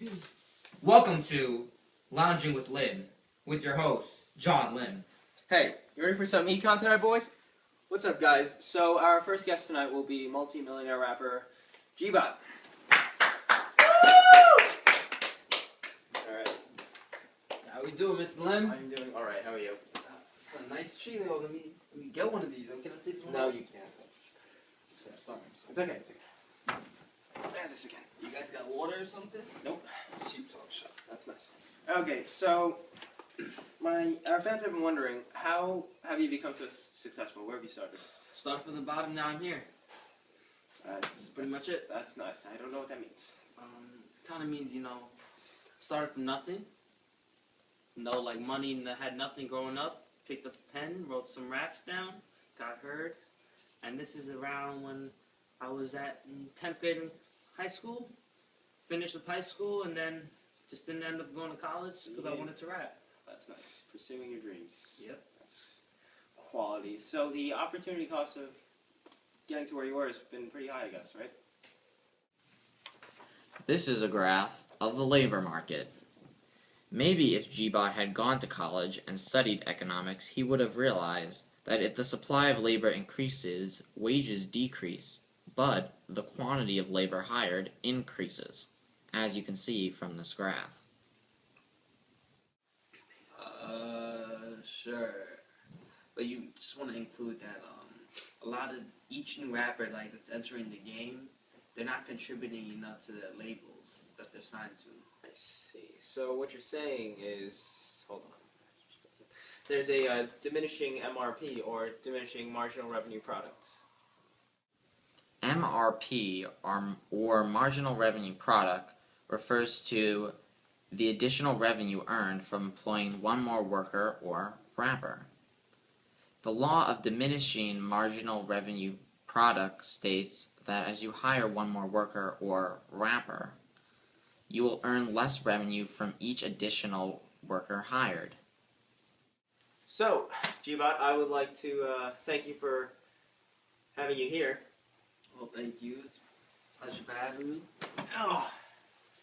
do. Welcome to Lounging with Lynn, with your host, John Lynn. Hey, you ready for some Econ tonight, boys? What's up, guys? So, our first guest tonight will be multi-millionaire rapper G-Bot. Alright. How we doing, Mr. Lynn? I'm doing alright, how are you? It's a nice tree, though. Let me get one of these. Can I take this one? No, out? you can't. Sorry. It's okay, it's okay. And this again. You guys got water or something? Nope. Sheep talk shop. That's nice. Okay, so, our fans have been wondering, how have you become so successful? Where have you started? Started from the bottom, now I'm here. That's Pretty much it. That's nice. I don't know what that means. Kind of means, started from nothing. No, like money, had nothing growing up. Picked up a pen, wrote some raps down, got heard. And this is around when I was in 10th grade in high school. Finished with high school and then just didn't end up going to college because I wanted to rap. That's nice. Pursuing your dreams. Yep. That's quality. So the opportunity cost of getting to where you were has been pretty high, I guess, right? This is a graph of the labor market. Maybe if G-Bot had gone to college and studied economics, he would have realized that if the supply of labor increases, wages decrease, but the quantity of labor hired increases, as you can see from this graph. Sure. But you just want to include that a lot of each new rapper that's entering the game, they're not contributing enough to the labels that they're signed to. I see. So what you're saying is, hold on. There's a diminishing MRP, or diminishing marginal revenue products. MRP, or marginal revenue product, refers to the additional revenue earned from employing one more worker or rapper. The law of diminishing marginal revenue product states that as you hire one more worker or rapper, you will earn less revenue from each additional worker hired. So, G-Bot, I would like to thank you for having you here. Well, thank you. It's a pleasure for having me. Oh,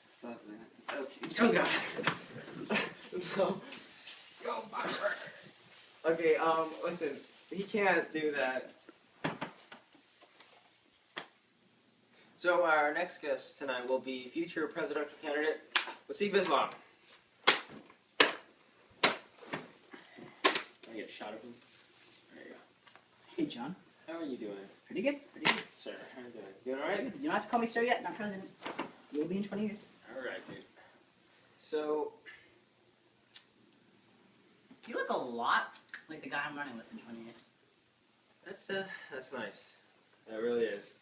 What's up, man? okay. Oh, God. No. Go, Bopper. Okay, listen, he can't do that. So our next guest tonight will be future presidential candidate Wasif Islam. Can I get a shot of him? There you go. Hey, John. How are you doing? Pretty good. Pretty good. Sir, how are you doing? Doing alright? You don't have to call me sir yet. Not president. You will be in 20 years. Alright, dude. So, You look a lot like the guy I'm running with in 20 years. that's nice. That really is.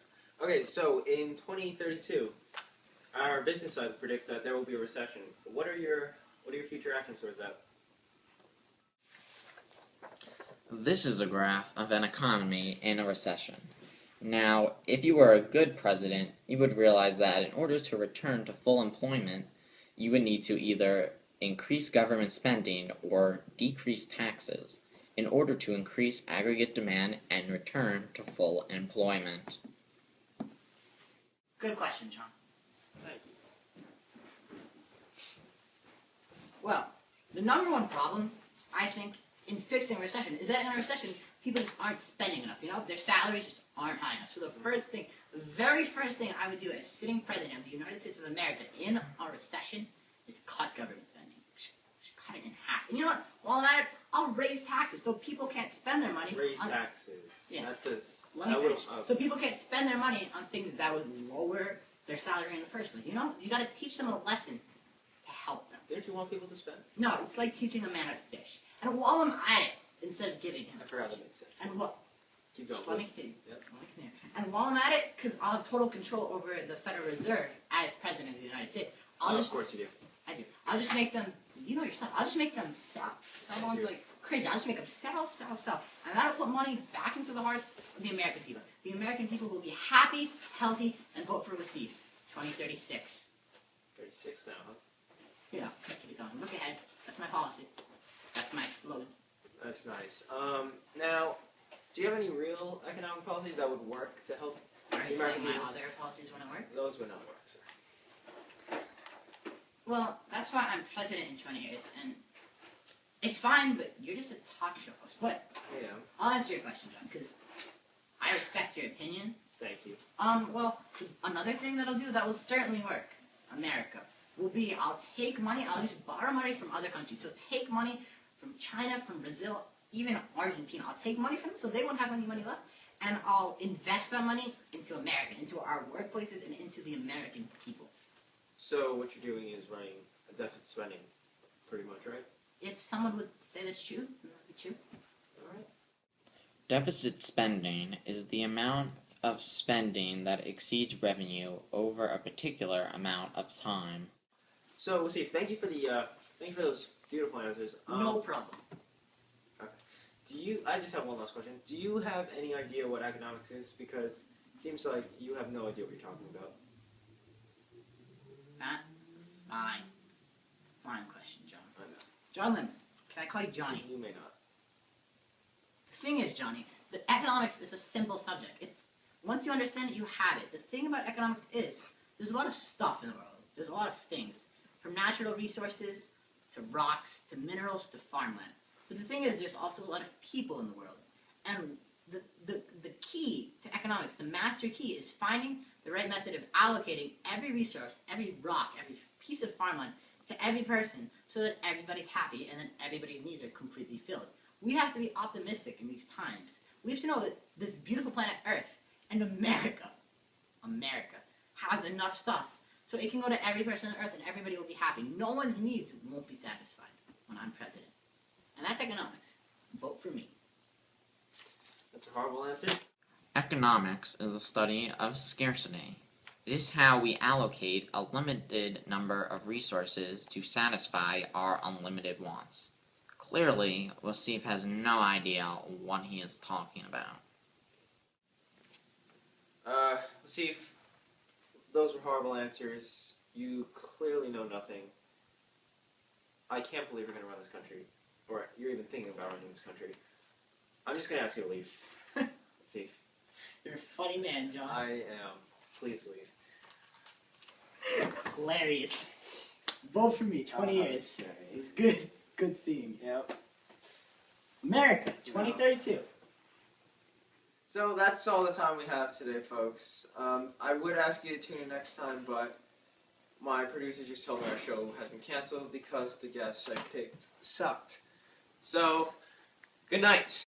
Okay, so in 2032, our business side predicts that there will be a recession. What are your future actions towards that? This is a graph of an economy in a recession. Now, if you were a good president, you would realize that in order to return to full employment, you would need to either increase government spending or decrease taxes in order to increase aggregate demand and return to full employment. Good question, John. Thank you. Well, the number one problem, I think, in fixing a recession is that in a recession, people just aren't spending enough. Their salaries just aren't high enough. So the very first thing I would do as sitting president of the United States of America in a recession is cut government spending. Just cut it in half. And you know what? While I'm at it, I'll raise taxes so people can't spend their money Raise on taxes. Yeah. Not this. Let me finish. So people can't spend their money on things that would lower their salary in the first place. You got to teach them a lesson to help them. Don't you want people to spend? No, it's like teaching a man to fish. And while I'm at it, instead of giving him, I forgot that makes sense. and what? Keep going. Let me continue. Yep. Let me continue. And while I'm at it, because I'll have total control over the Federal Reserve as president of the United States, Of course you do. I do. I'll just make them. You know yourself. I'll just make them sell. Someone's like crazy. I'll just make them sell. And that'll put money back into the hearts of the American people. The American people will be happy, healthy, and vote for Wasif. 2036. 36 now, huh? Keep it going. Look ahead. That's my policy. That's my slogan. That's nice. Now, do you have any real economic policies that would work to help Are the you American saying my people? other policies wouldn't work? Those would not work, sir. Well, that's why I'm president in 20 years, and it's fine, but you're just a talk show host. But Yeah. I'll answer your question, John, because I respect your opinion. Thank you. Well, another thing that'll do that will certainly work, America, will be I'll take money, I'll just borrow money from other countries. So take money from China, from Brazil, even Argentina. I'll take money from them so they won't have any money left, and I'll invest that money into America, into our workplaces, and into the American people. So what you're doing is running a deficit spending, pretty much, right? If someone would say that's true, then that'd be true. All right. Deficit spending is the amount of spending that exceeds revenue over a particular amount of time. So we'll see. Thank you for those beautiful answers. No problem. I just have one last question. Do you have any idea what economics is? Because it seems like you have no idea what you're talking about. That's a fine question, John. I know. John Lim, can I call you Johnny? You may not. The thing is, Johnny, the economics is a simple subject. It's once you understand it, you have it. The thing about economics is there's a lot of stuff in the world. There's a lot of things, from natural resources to rocks to minerals to farmland. But the thing is, there's also a lot of people in the world. And the key to economics, the master key, is finding the right method of allocating every resource, every rock, every piece of farmland to every person so that everybody's happy and then everybody's needs are completely filled. We have to be optimistic in these times. We have to know that this beautiful planet Earth and America has enough stuff so it can go to every person on Earth and everybody will be happy. No one's needs won't be satisfied when I'm president. And that's economics. Vote for me. That's a horrible answer. Economics is the study of scarcity. It is how we allocate a limited number of resources to satisfy our unlimited wants. Clearly, Wasif has no idea what he is talking about. Wasif, those were horrible answers. You clearly know nothing. I can't believe you're going to run this country. Or you're even thinking about running this country. I'm just going to ask you to leave. Wasif. You're a funny man, John. I am. Please leave. Hilarious. Vote for me, 20 years. Okay. It's good. Good seeing you. Yep. America, 2032. So that's all the time we have today, folks. I would ask you to tune in next time, but my producer just told me our show has been canceled because the guests I picked sucked. So, good night.